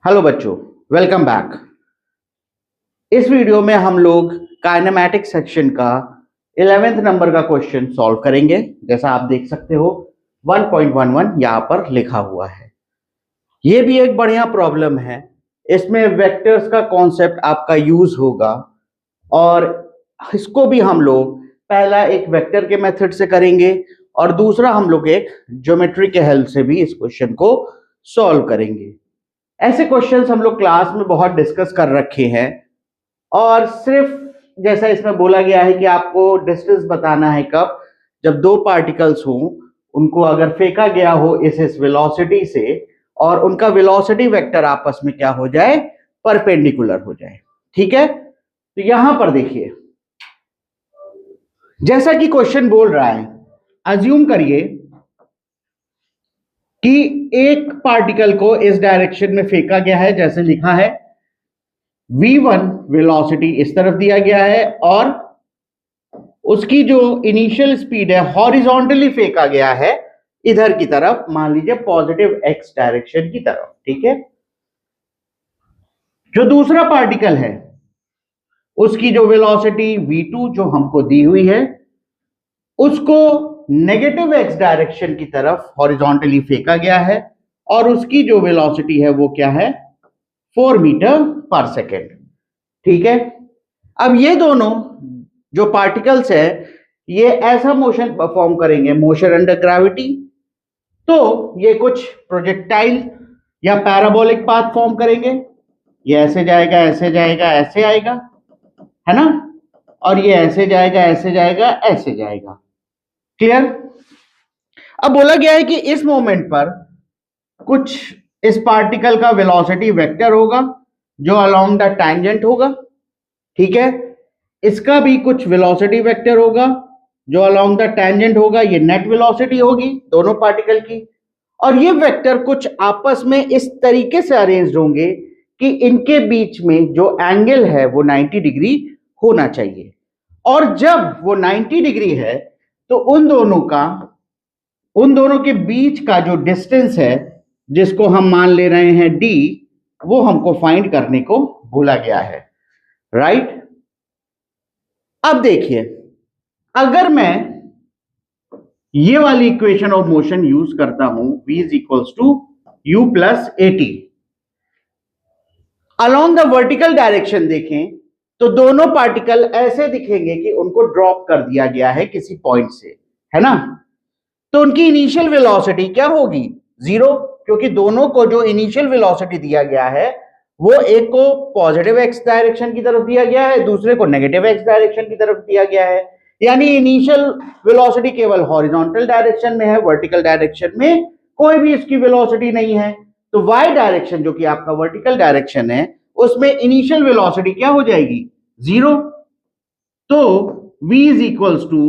Hello बच्चों, welcome back. इस video में हम लोग काइनेमैटिक सेक्शन का 11th नंबर का क्वेश्चन सॉल्व करेंगे। जैसा आप देख सकते हो 1.11 यहाँ पर लिखा हुआ है। ये भी एक बढ़िया प्रॉब्लम है। इसमें वेक्टर्स का कॉन्सेप्ट आपका यूज होगा और इसको भी हम लोग पहला एक वेक्टर के मेथड से करेंगे और दूसरा हम लोग एक ज्योमेट्री के हेल्प से भी इस क्वेश्चन को सॉल्व करेंगे। ऐसे क्वेश्चंस हम लोग क्लास में बहुत डिस्कस कर रखे हैं और सिर्फ जैसा इसमें बोला गया है कि आपको डिस्टेंस बताना है कब, जब दो पार्टिकल्स हों, उनको अगर फेंका गया हो इस वेलोसिटी से और उनका वेलोसिटी वेक्टर आपस में क्या हो जाए, परपेंडिकुलर हो जाए। ठीक है, तो यहां पर देखिए जैसा कि क्वेश्चन बोल रहा है, अज्यूम करिए कि एक पार्टिकल को इस डायरेक्शन में फेंका गया है, जैसे लिखा है v1 वेलोसिटी इस तरफ दिया गया है और उसकी जो इनिशियल स्पीड है हॉरिजॉन्टली फेंका गया है इधर की तरफ, मान लीजिए पॉजिटिव x डायरेक्शन की तरफ। ठीक है, जो दूसरा पार्टिकल है उसकी जो वेलोसिटी v2 जो हमको दी हुई है उसको नेगेटिव x डायरेक्शन की तरफ हॉरिजॉन्टली फेंका गया है और उसकी जो वेलोसिटी है वो क्या है, 4 मीटर पर सेकेंड। ठीक है, अब ये दोनों जो पार्टिकल्स है ये ऐसा मोशन परफॉर्म करेंगे, मोशन अंडर ग्रेविटी, तो ये कुछ प्रोजेक्टाइल या पैराबोलिक पाथ फॉर्म करेंगे। ये ऐसे जाएगा, ऐसे जाएगा, ऐसे आएगा, है ना, और ये ऐसे जाएगा, ऐसे जाएगा, ऐसे जाएगा। क्लियर? अब बोला गया है कि इस मोमेंट पर कुछ इस पार्टिकल का वेलोसिटी वेक्टर होगा जो अलोंग द टैंजेंट होगा। ठीक है, इसका भी कुछ वेलोसिटी वेक्टर होगा जो अलोंग द टैंजेंट होगा। ये नेट वेलोसिटी होगी दोनों पार्टिकल की, और ये वेक्टर कुछ आपस में इस तरीके से अरेंज्ड होंगे कि इनके बीच में जो एंगल है वो 90 डिग्री होना चाहिए। और जब वो 90 डिग्री है तो उन दोनों के बीच का जो डिस्टेंस है, जिसको हम मान ले रहे हैं d, वो हमको फाइंड करने को बोला गया है। राइट? अब देखिए, अगर मैं ये वाली इक्वेशन ऑफ मोशन यूज करता हूं, v is equals to u plus at, along the vertical direction देखें तो दोनों पार्टिकल ऐसे दिखेंगे कि उनको ड्रॉप कर दिया गया है किसी पॉइंट से, है ना। तो उनकी इनिशियल वेलोसिटी क्या होगी, 0, क्योंकि दोनों को जो इनिशियल वेलोसिटी दिया गया है वो एक को पॉजिटिव x डायरेक्शन की तरफ दिया गया है, दूसरे को नेगेटिव x डायरेक्शन की तरफ दिया गया है। यानी इनिशियल वेलोसिटी केवल हॉरिजॉन्टल डायरेक्शन में है, वर्टिकल डायरेक्शन में कोई भी इसकी वेलोसिटी नहीं है। तो y डायरेक्शन जो कि आपका वर्टिकल डायरेक्शन है उसमें इनिशियल वेलोसिटी क्या हो जाएगी, 0। तो v is equals to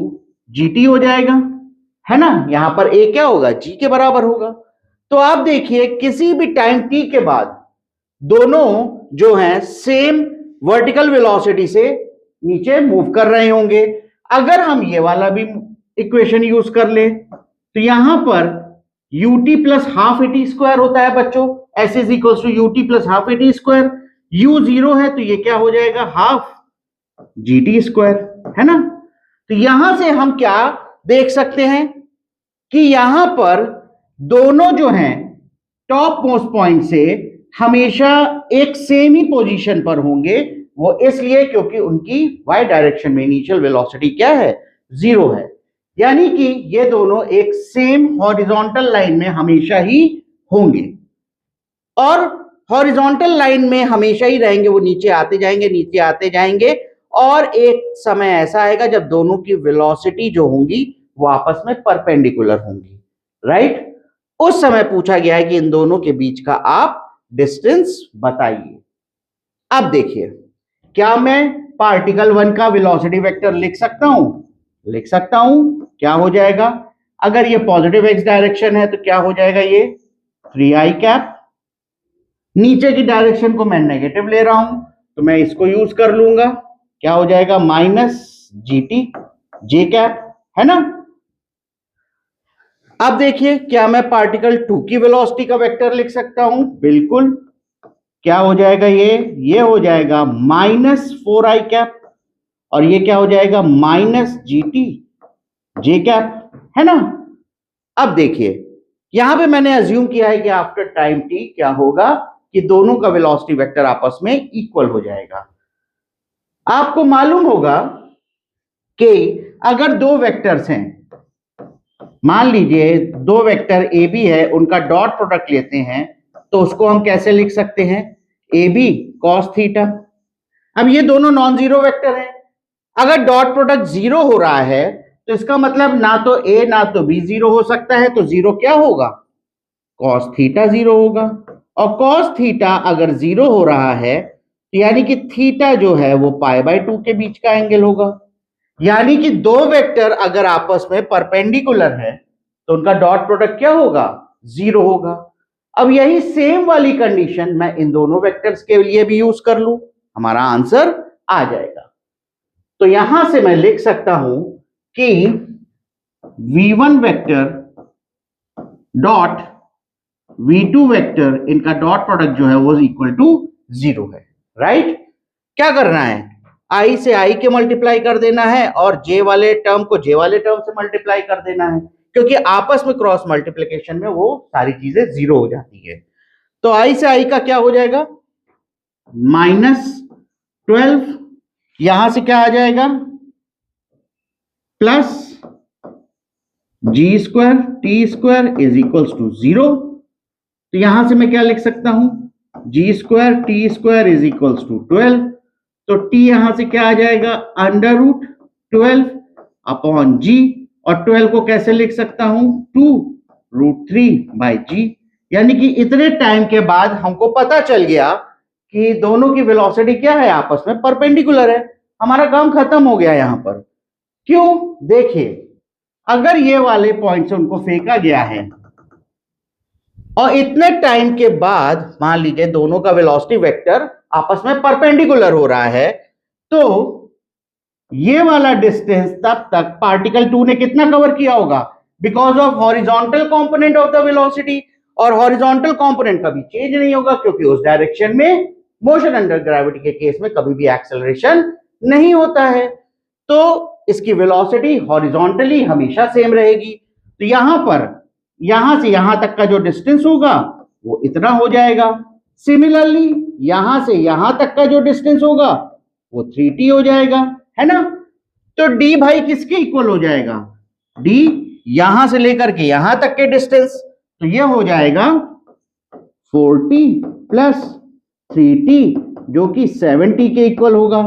gt हो जाएगा, है ना। यहां पर a क्या होगा, g के बराबर होगा। तो आप देखिए किसी भी टाइम t के बाद दोनों जो हैं सेम वर्टिकल वेलोसिटी से नीचे मूव कर रहे होंगे। अगर हम ये वाला भी इक्वेशन यूज कर ले तो यहां पर ut plus half a t square होता है बच्चों, s is equals to ut plus half a t square. u 0 है तो ये क्या हो जाएगा, हाफ gt स्क्वायर, है ना। तो यहां से हम क्या देख सकते हैं कि यहां पर दोनों जो हैं टॉप मोस्ट पॉइंट से हमेशा एक सेम ही पोजीशन पर होंगे। वो इसलिए क्योंकि उनकी y डायरेक्शन में इनिशियल वेलोसिटी क्या है, 0 है। यानी कि ये दोनों एक सेम हॉरिजॉन्टल लाइन में हमेशा ही होंगे और हॉरिजॉन्टल लाइन में हमेशा ही रहेंगे। वो नीचे आते जाएंगे, नीचे आते जाएंगे और एक समय ऐसा आएगा जब दोनों की वेलोसिटी जो होंगी वो आपस में परपेंडिकुलर होंगी। राइट? उस समय पूछा गया है कि इन दोनों के बीच का आप डिस्टेंस बताइए। अब देखिए, क्या मैं पार्टिकल 1 का वेलोसिटी वेक्टर लिख सकता हूं, लिख सकता हूं। क्या हो जाएगा, अगर ये पॉजिटिव x डायरेक्शन है तो क्या हो जाएगा, ये 3i कैप। नीचे की डायरेक्शन को मैं नेगेटिव ले रहा हूं तो मैं इसको यूज कर लूंगा, क्या हो जाएगा, माइनस gt j कैप, है ना। अब देखिए, क्या मैं पार्टिकल 2 की वेलोसिटी का वेक्टर लिख सकता हूं, बिल्कुल। क्या हो जाएगा, ये हो जाएगा -4i कैप, और ये क्या हो जाएगा -GT जे कैप, है ना। अब देखिए यहां पे मैंने अज्यूम किया है कि आफ्टर टाइम t क्या होगा कि दोनों का वेलोसिटी वेक्टर आपस में इक्वल हो जाएगा। आपको मालूम होगा कि अगर दो वेक्टर्स हैं, मान लीजिए दो वेक्टर ए बी है, उनका डॉट प्रोडक्ट लेते हैं, तो उसको हम कैसे लिख सकते हैं, ए बी कॉस थीटा। अब ये दोनों नॉन जीरो वेक्टर हैं, अगर डॉट प्रोडक्ट जीरो हो रहा है तो इसका मतलब ना तो ए ना तो बी जीरो हो सकता है, तो जीरो क्या होगा, कॉस थीटा जीरो होगा। और कॉस थीटा अगर जीरो हो रहा है तो यानी कि थीटा जो है वो π/2 के बीच का एंगल होगा, यानी कि दो वेक्टर अगर आपस में परपेंडिकुलर है तो उनका डॉट प्रोडक्ट क्या होगा, जीरो होगा। अब यही सेम वाली कंडीशन मैं इन दोनों वेक्टर्स के लिए भी यूज कर लूं, हमारा आंसर आ जाएगा। तो यहां से मैं लिख सकता हूं कि v1 vector dot v2 vector, इनका डॉट प्रोडक्ट जो है वो इक्वल टू जीरो है, राइट। क्या करना है, i से i के मल्टीप्लाई कर देना है और j वाले टर्म को j वाले टर्म से मल्टीप्लाई कर देना है, क्योंकि आपस में क्रॉस मल्टीप्लिकेशन में वो सारी चीजें जीरो हो जाती है। तो i से i का क्या हो जाएगा, -12, यहां से क्या आ जाएगा, plus g² t² is equals to 0। तो यहां से मैं क्या लिख सकता हूं, g² t² is equals to 12। तो t यहां से क्या आ जाएगा, √12 अपॉन g, और 12 को कैसे लिख सकता हूं, 2√3/g। यानी कि इतने टाइम के बाद हमको पता चल गया कि दोनों की वेलोसिटी क्या है, आपस में परपेंडिकुलर है। हमारा काम खत्म हो गया यहां पर। क्यों, देखिए अगर ये वाले पॉइंट से उनको फेंका गया है और इतने टाइम के बाद मान लीजिए दोनों का वेलोसिटी वेक्टर आपस में परपेंडिकुलर हो रहा है, तो ये वाला डिस्टेंस तब तक पार्टिकल 2 ने कितना कवर किया होगा, because of horizontal component of the velocity. और हॉरिजॉन्टल कंपोनेंट कभी चेंज नहीं होगा क्योंकि उस डायरेक्शन में मोशन अंडर ग्रेविटी के केस में कभी भी एक्सेलरेशन नहीं होता है, तो इसकी वेलोसिटी हॉरिजॉन्टली हमेशा सेम रहेगी। तो यहां पर यहां से यहां तक का जो डिस्टेंस होगा वो इतना हो जाएगा। सिमिलरली यहां से यहां तक का जो डिस्टेंस होगा वो 3t हो जाएगा, है ना। तो d भाई किसके इक्वल हो जाएगा, d यहां से लेकर के यहां तक के डिस्टेंस, तो ये हो जाएगा 4t प्लस 3t जो कि 7t के इक्वल होगा,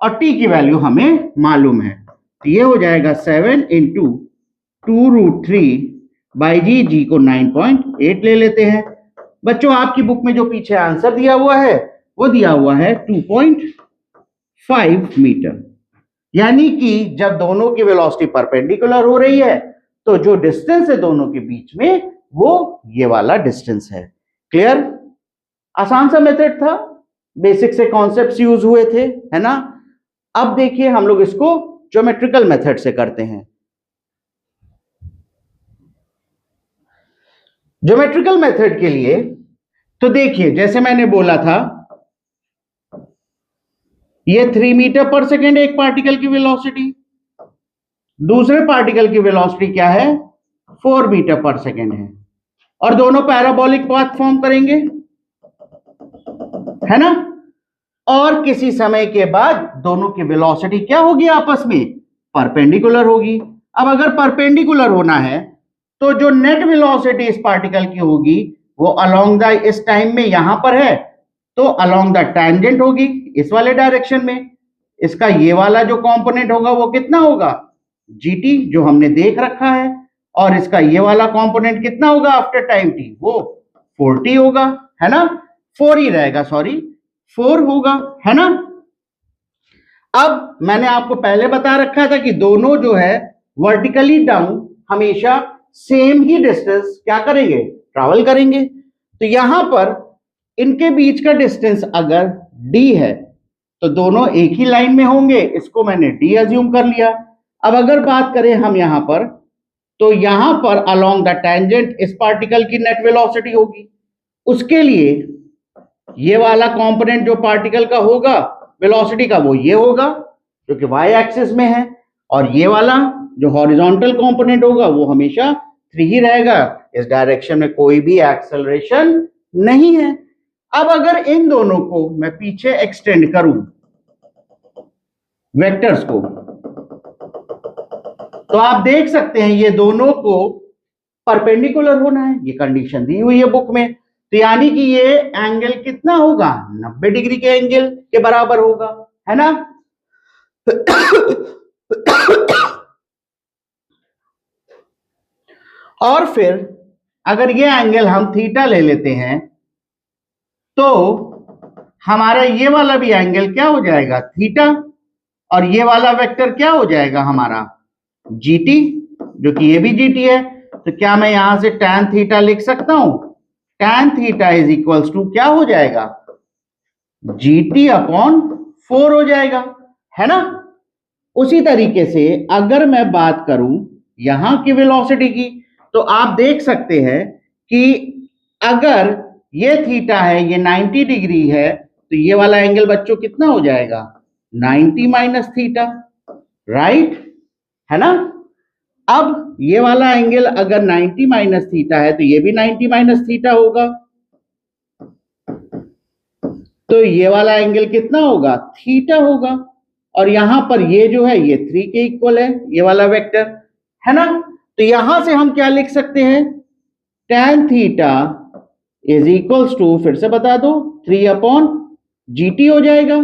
और t की वैल्यू हमें मालूम है, तो ये हो जाएगा 7 इंटू 2√3/g, g को 9.8 ले लेते हैं। बच्चों आपकी बुक में जो पीछे आंसर दिया हुआ है वो दिया हुआ है 2.5 मीटर। यानी कि जब दोनों की वेलोसिटी परपेंडिकुलर हो रही है तो जो डिस्टेंस है दोनों के बीच में वो ये वाला डिस्टेंस है। क्लियर, आसान सा मेथड था, बेसिक से कॉन्सेप्ट्स यूज हुए थे, है ना। अब देखिए हम लोग इसको ज्योमेट्रिकल मेथड से करते हैं। ज्योमेट्रिकल मेथड के लिए तो देखिए जैसे मैंने बोला था ये 3 मीटर पर सेकेंड एक पार्टिकल की वेलोसिटी, दूसरे पार्टिकल की वेलोसिटी क्या है 4 मीटर पर सेकेंड है, और दोनों पैराबोलिक पाथ फॉर्म करेंगे, है ना। और किसी समय के बाद दोनों की वेलोसिटी क्या होगी, आपस में परपेंडिकुलर होगी। अब अगर परपेंडिकुलर होना है तो जो नेट वेलोसिटी इस पार्टिकल की होगी वो अलोंग द, इस टाइम में यहां पर है तो अलोंग द टैंजेंट होगी इस वाले डायरेक्शन में। इसका ये वाला जो कंपोनेंट होगा वो कितना होगा, जीटी जो हमने देख रखा है, और इसका ये वाला कंपोनेंट कितना होगा आफ्टर टाइम टी, वो 4t होगा, है ना। 4 ही रहेगा, सॉरी 4 होगा, है ना। अब मैंने आपको पहले बता रखा था कि दोनों जो है वर्टिकली डाउन हमेशा सेम ही डिस्टेंस क्या करेंगे, ट्रैवल करेंगे। तो यहां पर इनके बीच का डिस्टेंस अगर d है तो दोनों एक ही लाइन में होंगे, इसको मैंने d अज्यूम कर लिया। अब अगर बात करें हम यहां पर, तो यहां पर अलोंग द टैंजेंट इस पार्टिकल की नेट वेलोसिटी होगी, उसके लिए ये वाला कंपोनेंट जो पार्टिकल का होगा वेलोसिटी का वो ये होगा जो कि वाई एक्सिस में है, और ये वाला जो हॉरिजॉन्टल कंपोनेंट होगा वो हमेशा 3 ही रहेगा। इस डायरेक्शन में कोई भी एक्सेलरेशन नहीं है। अब अगर इन दोनों को मैं पीछे एक्सटेंड करूं वेक्टर्स को, तो आप देख सकते हैं ये दोनों को परपेंडिकुलर होना है, ये कंडीशन दी हुई है बुक में। तो यानी कि ये एंगल कितना होगा, 90 डिग्री के एंगल के बराबर होगा, है ना। और फिर अगर ये एंगल हम थीटा ले लेते हैं तो हमारा ये वाला भी एंगल क्या हो जाएगा, थीटा, और ये वाला वेक्टर क्या हो जाएगा हमारा, जीटी, जो कि ये भी जीटी है। तो क्या मैं यहां से tan थीटा लिख सकता हूं, tan theta is equals to क्या हो जाएगा, जीटी अपॉन 4 हो जाएगा, है ना। उसी तरीके से अगर मैं बात करूं यहां की वेलोसिटी की, तो आप देख सकते हैं कि अगर ये थीटा है, ये 90 डिग्री है, तो ये वाला एंगल बच्चों कितना हो जाएगा, 90 माइनस थीटा, राइट, है ना। अब ये वाला एंगल अगर 90 माइनस थीटा है तो ये भी 90 माइनस थीटा होगा, तो ये वाला एंगल कितना होगा, थीटा होगा। और यहां पर ये जो है ये 3 के इक्वल है, ये वाला वेक्टर, है ना। तो यहां से हम क्या लिख सकते हैं, tan theta is equals to, फिर से बता दो, 3 अपॉन जीटी हो जाएगा।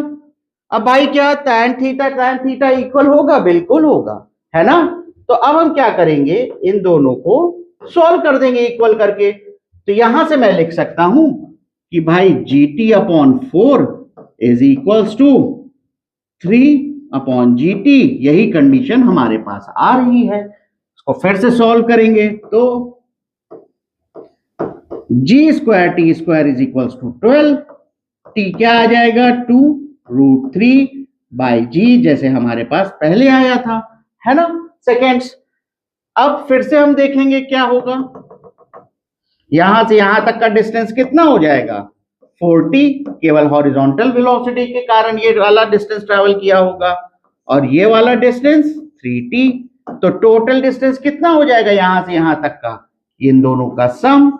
अब भाई क्या tan थीटा इक्वल होगा, बिल्कुल होगा, है ना। तो अब हम क्या करेंगे, इन दोनों को सॉल्व कर देंगे इक्वल करके। तो यहां से मैं लिख सकता हूं कि भाई g t upon 4 is equals to 3 upon g t, यही कंडीशन हमारे पास आ रही है। इसको फिर से सॉल्व करेंगे तो g square t square is equals to 12, t क्या आ जाएगा, 2√3 बाई जी, जैसे हमारे पास पहले आया था, है ना, सेकेंड्स। अब फिर से हम देखेंगे क्या होगा, यहां से यहां तक का डिस्टेंस कितना हो जाएगा, 40, केवल हॉरिजॉन्टल वेलोसिटी के कारण ये वाला डिस्टेंस ट्रैवल किया होगा, और ये वाला डिस्टेंस 3t, तो टोटल डिस्टेंस कितना हो जाएगा यहां से यहां तक का, इन दोनों का सम,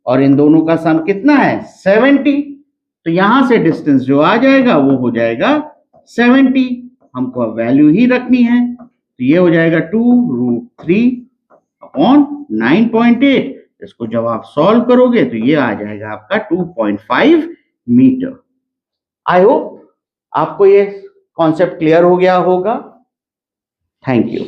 और इन दोनों का सम कितना है, 70। तो यहां से डिस्टेंस जो आ जाएगा वो हो जाएगा 70, हमको अब वैल्यू ही रखनी है, तो ये हो जाएगा 2√3 अपॉन 9.8। इसको जब आप सॉल्व करोगे तो ये आ जाएगा आपका 2.5 मीटर। आई होप आपको ये कॉन्सेप्ट क्लियर हो गया होगा। Thank you.